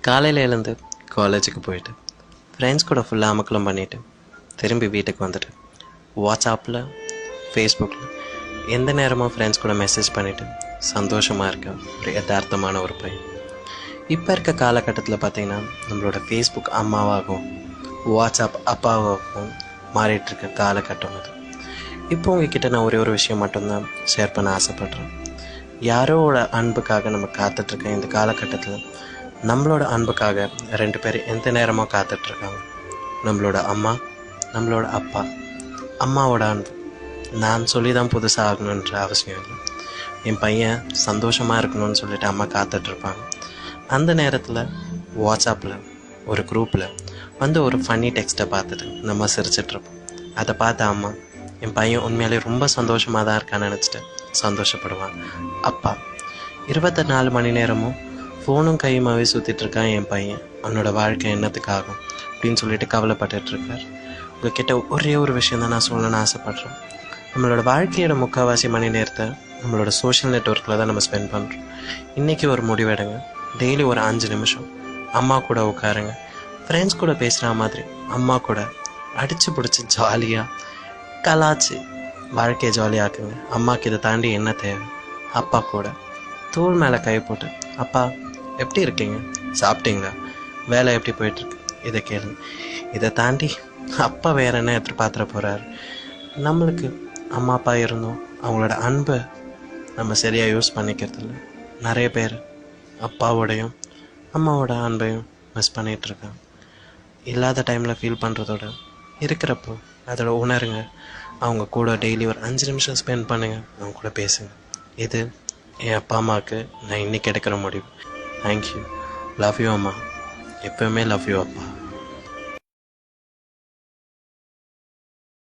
காலையில் எழுந்து காலேஜுக்கு போயிட்டு ஃப்ரெண்ட்ஸ் கூட ஃபுல்லாக அமக்கலம் பண்ணிவிட்டு திரும்பி வீட்டுக்கு வந்துட்டு வாட்ஸ்அப்பில் ஃபேஸ்புக்கில் எந்த நேரமும் ஃப்ரெண்ட்ஸ் கூட மெசேஜ் பண்ணிவிட்டு சந்தோஷமாக இருக்க ஒரு யதார்த்தமான ஒரு பையன். இப்போ இருக்க காலகட்டத்தில் பார்த்திங்கன்னா நம்மளோட ஃபேஸ்புக் அம்மாவாகவும் வாட்ஸ்அப் அப்பாவாகவும் மாறிட்டுருக்க காலகட்டம் அது. இப்போ உங்ககிட்ட நான் ஒரே ஒரு விஷயம் மட்டும்தான் ஷேர் பண்ண ஆசைப்பட்றேன். யாரோட அன்புக்காக நம்ம காத்துட்ருக்கேன் இந்த காலகட்டத்தில். நம்மளோட அன்புக்காக 2 பேர் எந்த நேரமும் காத்துட்ருக்காங்க. நம்மளோட அம்மா, நம்மளோட அப்பா. அம்மாவோட அன்பு நான் சொல்லி தான் புதுசாக ஆகணுன்ற அவசியம் இல்லை. என் பையன் சந்தோஷமாக இருக்கணும்னு சொல்லிட்டு அம்மா காத்துட்ருப்பாங்க. அந்த நேரத்தில் வாட்ஸ்அப்பில் ஒரு குரூப்பில் வந்து ஒரு ஃபன்னி டெக்ஸ்ட்டை பார்த்துட்டு நம்ம சிரிச்சிட்ருப்போம். அதை பார்த்த அம்மா என் பையன் உண்மையாலே ரொம்ப சந்தோஷமாக தான் இருக்கான்னு நினச்சிட்டு சந்தோஷப்படுவான். அப்பா 24 மணி நேரமும் ஃபோனும் கையுமாவே சுற்றிட்டுருக்கான் என் பையன், அவனோட வாழ்க்கை என்னத்துக்காகும் அப்படின்னு சொல்லிட்டு கவலைப்பட்டுட்ருக்கார். உங்ககிட்ட ஒரே ஒரு விஷயம் தான் நான் சொல்லணும்னு ஆசைப்பட்றேன். நம்மளோட வாழ்க்கையோட முக்கால்வாசி மணி நேரத்தை நம்மளோட சோஷியல் நெட்வொர்க்கில் தான் நம்ம ஸ்பெண்ட் பண்ணுறோம். இன்றைக்கி ஒரு முடிவெடுங்க. டெய்லி ஒரு 5 நிமிஷம் அம்மா கூட உட்காருங்க. ஃப்ரெண்ட்ஸ் கூட பேசுகிற மாதிரி அம்மா கூட அடித்து பிடிச்சி ஜாலியாக கலாச்சு வாழ்க்கையை ஜாலியாக்குங்க. அம்மாவுக்கு இதை தாண்டி என்ன தேவை? அப்பா கூட தோள் மேலே கை போட்டு, அப்பா எப்படி இருக்கீங்க, சாப்பிட்டீங்களா, வேலை எப்படி போயிட்டுருக்கு, இதை கேளுங்க. இதை தாண்டி அப்பா வேறு என்ன எதிர்பார்த்துற போகிறாரு? நம்மளுக்கு அம்மா அப்பா இருந்தோம், அவங்களோட அன்பை நம்ம சரியாக யூஸ் பண்ணிக்கிறதில்ல. நிறைய பேர் அப்பாவோடையும் அம்மாவோட அன்பையும் மிஸ் பண்ணிகிட்ருக்காங்க. இல்லாத டைமில் ஃபீல் பண்ணுறதோட இருக்கிறப்போ அதோட உணருங்க. அவங்க கூட டெய்லி ஒரு 5 நிமிஷம் ஸ்பெண்ட் பண்ணுங்கள், அவங்க கூட பேசுங்க. இது என் அப்பா அம்மாவுக்கு நான் இன்றைக்கி எடுக்கிற முடிவு. தேங்க்யூ. லவ் யூ அம்மா. எப்போவுமே லவ் யூ அப்பா.